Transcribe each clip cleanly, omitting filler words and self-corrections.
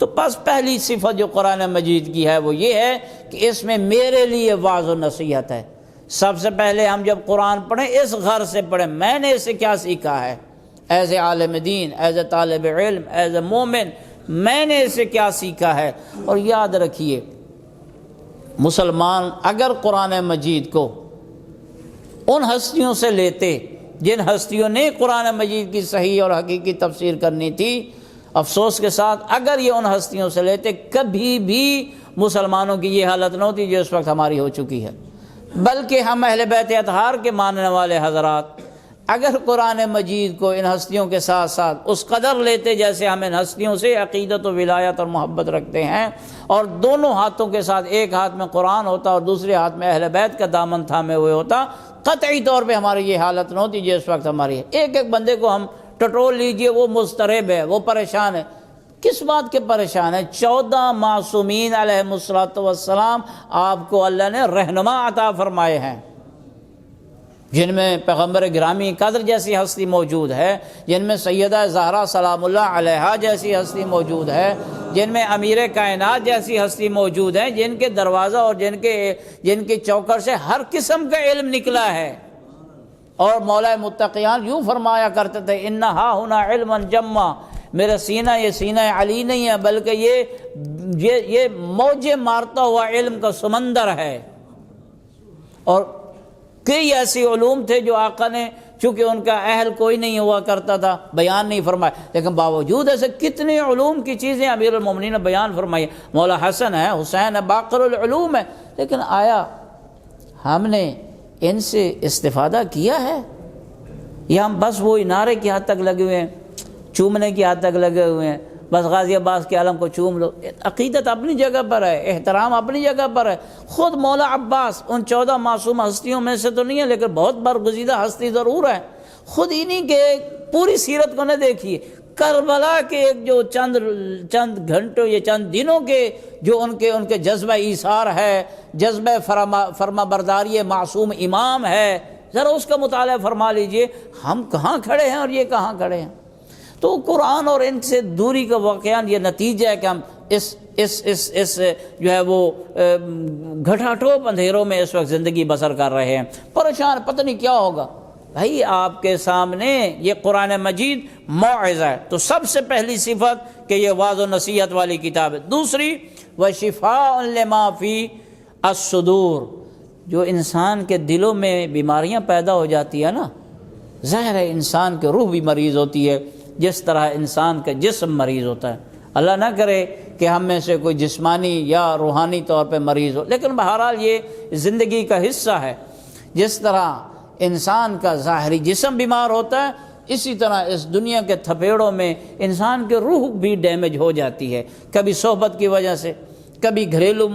تو بس پہلی صفت جو قرآن مجید کی ہے وہ یہ ہے کہ اس میں میرے لیے واعظ و نصیحت ہے۔ سب سے پہلے ہم جب قرآن پڑھیں اس غرض سے پڑھیں میں نے اسے کیا سیکھا ہے، as a Alam then, as a طالب علم، ایز اے مومن، میں نے اسے کیا سیکھا ہے۔ اور یاد رکھیے مسلمان اگر قرآن مجید کو ان ہستیوں سے لیتے جن ہستیوں نے قرآن مجید کی صحیح اور حقیقی تفسیر کرنی تھی، افسوس کے ساتھ اگر یہ ان ہستیوں سے لیتے کبھی بھی مسلمانوں کی یہ حالت نہ ہوتی جو اس وقت ہماری ہو چکی ہے، بلکہ ہم اہل بیت اطہار کے ماننے والے حضرات اگر قرآن مجید کو ان ہستیوں کے ساتھ ساتھ اس قدر لیتے جیسے ہم ان ہستیوں سے عقیدت و ولایت اور محبت رکھتے ہیں، اور دونوں ہاتھوں کے ساتھ ایک ہاتھ میں قرآن ہوتا اور دوسرے ہاتھ میں اہل بیت کا دامن تھامے ہوئے ہوتا، قطعی طور پہ ہماری یہ حالت نہ ہوتی جو اس وقت ہماری ہے۔ ایک ایک بندے کو ہم ٹٹول لیجئے، وہ مضطرب ہے، وہ پریشان ہے۔ کس بات کے پریشان ہے؟ 14 معصومین علیہم السلام آپ کو اللہ نے رہنما عطا فرمائے ہیں، جن میں پیغمبر گرامی قدر جیسی ہستی موجود ہے، جن میں سیدہ زہرا سلام اللہ علیہا جیسی ہستی موجود ہے، جن میں امیر کائنات جیسی ہستی موجود ہے، جن کے دروازہ اور جن کے چوکر سے ہر قسم کا علم نکلا ہے۔ اور مولا متقیان یوں فرمایا کرتے تھے انہا ہنا علما جما، میرا سینہ یہ سینہ علی نہیں ہے بلکہ یہ موجے مارتا ہوا علم کا سمندر ہے۔ اور کئی ایسی علوم تھے جو آقا نے چونکہ ان کا اہل کوئی نہیں ہوا کرتا تھا بیان نہیں فرمایا، لیکن باوجود ایسے کتنے علوم کی چیزیں امیر المومنین نے بیان فرمائی۔ مولا حسن ہے، حسین ہے، باقر العلوم ہے، لیکن آیا ہم نے ان سے استفادہ کیا ہے یا ہم بس وہی نعرے کی حد تک لگے ہوئے ہیں، چومنے کی حد تک لگے ہوئے ہیں، بس غازی عباس کے عالم کو چوم لو۔ عقیدت اپنی جگہ پر ہے، احترام اپنی جگہ پر ہے۔ خود مولا عباس ان 14 معصوم ہستیوں میں سے تو نہیں ہے لیکن بہت برگزیدہ ہستی ضرور ہے۔ خود انہی کے پوری سیرت کو نہ دیکھیے، کربلا کے ایک جو چند گھنٹوں یا چند دنوں کے جو ان کے جذبہ ایثار ہے، جذبہ فرما برداری معصوم امام ہے، ذرا اس کا مطالعہ فرما لیجئے، ہم کہاں کھڑے ہیں اور یہ کہاں کھڑے ہیں۔ تو قرآن اور ان سے دوری کا واقعان یہ نتیجہ ہے کہ ہم اس جو ہے وہ گھٹاٹوپ اندھیروں میں اس وقت زندگی بسر کر رہے ہیں، پریشان، پتہ نہیں کیا ہوگا۔ بھائی آپ کے سامنے یہ قرآن مجید موعظہ ہے، تو سب سے پہلی صفت کہ یہ واعظ و نصیحت والی کتاب ہے۔ دوسری وشفاء لما فی الصدور، جو انسان کے دلوں میں بیماریاں پیدا ہو جاتی ہے نا، ظاہر ہے انسان کی روح بھی مریض ہوتی ہے جس طرح انسان کا جسم مریض ہوتا ہے۔ اللہ نہ کرے کہ ہم میں سے کوئی جسمانی یا روحانی طور پہ مریض ہو، لیکن بہرحال یہ زندگی کا حصہ ہے۔ جس طرح انسان کا ظاہری جسم بیمار ہوتا ہے، اسی طرح اس دنیا کے تھپیڑوں میں انسان کی روح بھی ڈیمیج ہو جاتی ہے، کبھی صحبت کی وجہ سے، کبھی گھریلو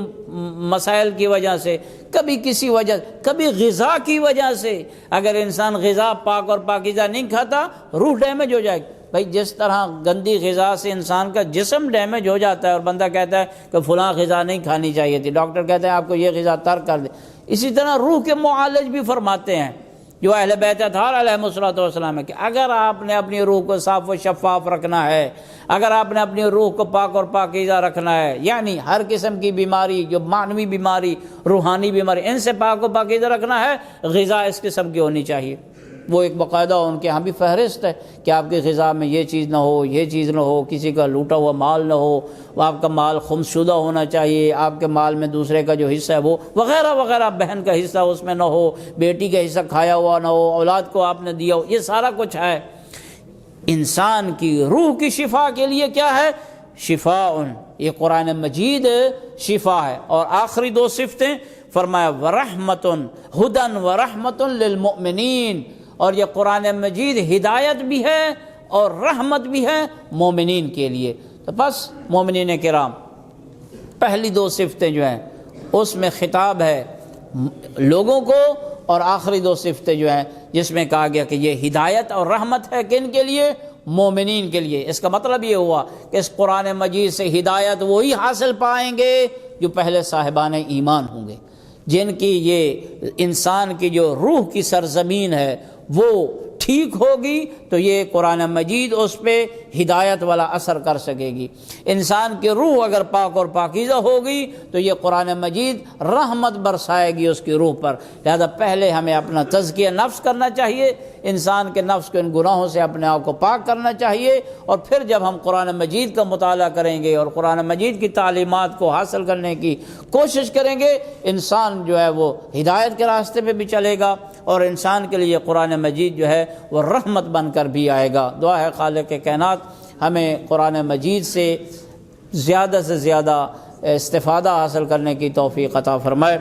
مسائل کی وجہ سے، کبھی کسی وجہ، کبھی غذا کی وجہ سے۔ اگر انسان غذا پاک اور پاکیزہ نہیں کھاتا روح ڈیمیج ہو جائے گی۔ بھائی جس طرح گندی غذا سے انسان کا جسم ڈیمیج ہو جاتا ہے اور بندہ کہتا ہے کہ فلاں غذا نہیں کھانی چاہیے تھی، ڈاکٹر کہتے ہیں آپ کو یہ غذا ترک کر دے، اسی طرح روح کے معالج بھی فرماتے ہیں جو اہل بیت اطہار علیہم السلام ہے کہ اگر آپ نے اپنی روح کو صاف و شفاف رکھنا ہے، اگر آپ نے اپنی روح کو پاک اور پاکیزہ رکھنا ہے، یعنی ہر قسم کی بیماری، جو معنوی بیماری، روحانی بیماری، ان سے پاک و پاکیزہ رکھنا ہے، غذا اس قسم کی ہونی چاہیے۔ وہ ایک باقاعدہ ان کے ہاں بھی فہرست ہے کہ آپ کی غذا میں یہ چیز نہ ہو، یہ چیز نہ ہو، کسی کا لوٹا ہوا مال نہ ہو، وہ آپ کا مال خمس شدہ ہونا چاہیے، آپ کے مال میں دوسرے کا جو حصہ ہے وہ وغیرہ وغیرہ، بہن کا حصہ اس میں نہ ہو، بیٹی کا حصہ کھایا ہوا نہ ہو، اولاد کو آپ نے دیا ہو، یہ سارا کچھ ہے۔ انسان کی روح کی شفا کے لیے کیا ہے؟ شفاء، یہ قرآن مجید شفا ہے۔ اور آخری 2 صفتیں فرمایا ورحمۃ، ہدن ورحمۃ للمؤمنین، اور یہ قرآن مجید ہدایت بھی ہے اور رحمت بھی ہے مومنین کے لیے۔ تو بس مومنین کرام، پہلی 2 صفتیں جو ہیں اس میں خطاب ہے لوگوں کو، اور آخری 2 صفتیں جو ہیں جس میں کہا گیا کہ یہ ہدایت اور رحمت ہے کن کے لیے؟ مومنین کے لیے۔ اس کا مطلب یہ ہوا کہ اس قرآن مجید سے ہدایت وہی حاصل پائیں گے جو پہلے صاحبان ایمان ہوں گے، جن کی یہ انسان کی جو روح کی سرزمین ہے وہ ٹھیک ہوگی تو یہ قرآن مجید اس پہ ہدایت والا اثر کر سکے گی۔ انسان کی روح اگر پاک اور پاکیزہ ہوگی تو یہ قرآن مجید رحمت برسائے گی اس کی روح پر۔ لہذا پہلے ہمیں اپنا تزکیہ نفس کرنا چاہیے، انسان کے نفس کو ان گناہوں سے اپنے آپ کو پاک کرنا چاہیے، اور پھر جب ہم قرآن مجید کا مطالعہ کریں گے اور قرآن مجید کی تعلیمات کو حاصل کرنے کی کوشش کریں گے، انسان جو ہے وہ ہدایت کے راستے پہ بھی چلے گا، اور انسان کے لیے قرآن مجید جو ہے وہ رحمت بن کر بھی آئے گا۔ دعا ہے خالق کائنات ہمیں قرآن مجید سے زیادہ استفادہ حاصل کرنے کی توفیق عطا فرمائے۔